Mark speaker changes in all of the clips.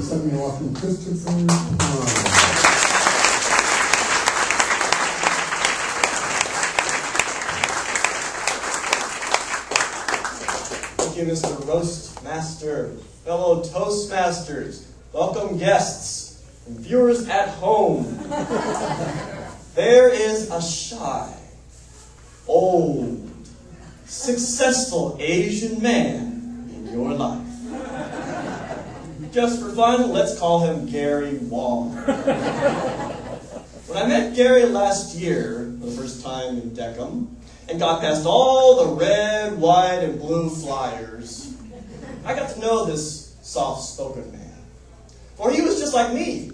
Speaker 1: Please let me welcome Christopher Pon.
Speaker 2: Thank you, Mr. Roast Master, fellow Toastmasters, welcome guests, and viewers at home. There is a shy, old, successful Asian man in your life. Just for fun, let's call him Gary Wong. When I met Gary last year, for the first time in Deckham, and got past all the red, white, and blue flyers, I got to know this soft-spoken man. For he was just like me.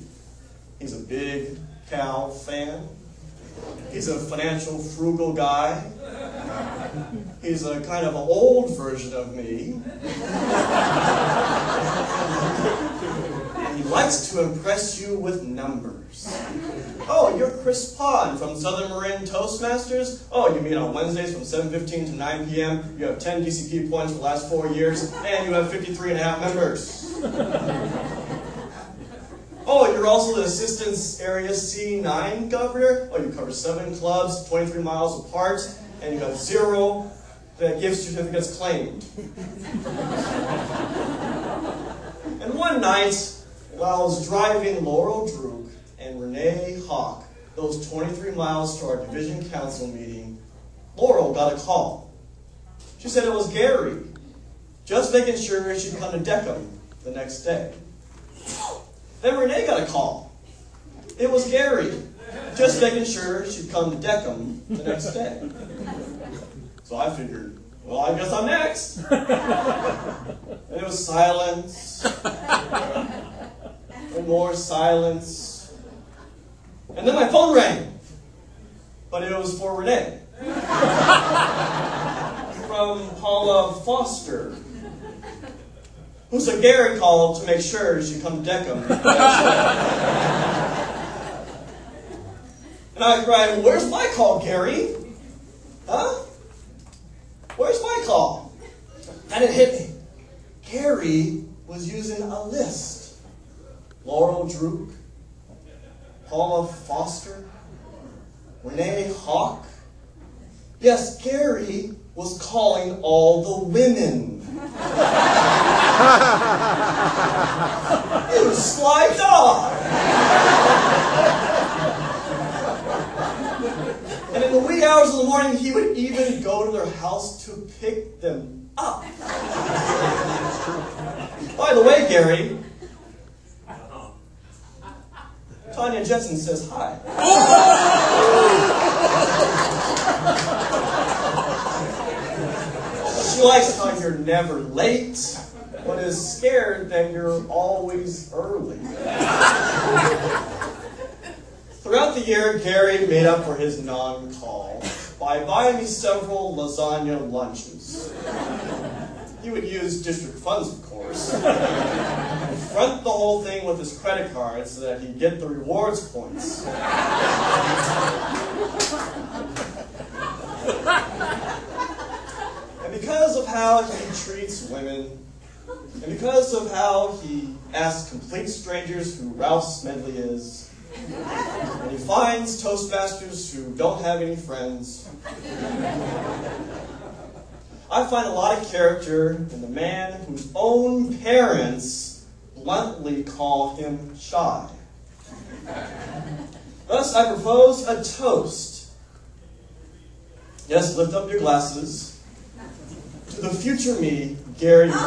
Speaker 2: He's a big Cal fan. He's a financial frugal guy. He's a kind of an old version of me. And he likes to impress you with numbers. Oh, you're Chris Pon from Southern Marin Toastmasters? Oh, you mean on Wednesdays from 7:15 to 9 p.m. You have 10 DCP points for the last 4 years, and you have 53 and a half members. Oh, you're also the Assistant Area C9 Governor? Oh, you cover 7 clubs, 23 miles apart, and you have 0 gift certificates claimed. And one night, while I was driving Laurel Druk and Renee Hawk those 23 miles to our division council meeting, Laurel got a call. She said it was Gary, just making sure she'd come to Deckham the next day. Then Renee got a call. It was Gary, just making sure she'd come to Deckham the next day. So I figured, well, I guess I'm next. And it was silence, and more silence. And then my phone rang, but it was for Renee. From Paula Foster, who said Gary called to make sure she'd come to Deckham. And I cried, where's my call, Gary? Huh? Where's my call? And it hit me. Gary was using a list. Laurel Druk, Paula Foster, Renee Hawk. Yes, Gary was calling all the women. You sly dog! And in the wee hours of the morning, he would even go to their house to pick them up. By the way, Gary, Tanya Jetson says hi. She likes how you're never late, but is scared that you're always early. Throughout the year, Gary made up for his non-call by buying me several lasagna lunches. He would use district funds, of course, and front the whole thing with his credit card so that he'd get the rewards points. And because of how he treats women, and because of how he asks complete strangers who Ralph Smedley is, and he finds Toastmasters who don't have any friends, I find a lot of character in the man whose own parents bluntly call him shy. Thus, I propose a toast. Yes, lift up your glasses. To the future me, Gary Wong.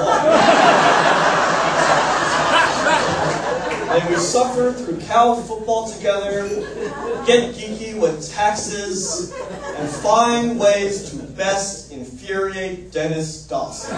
Speaker 2: May we suffer through Cal football together, get geeky with taxes, and find ways to best infuriate Dennis Dawson.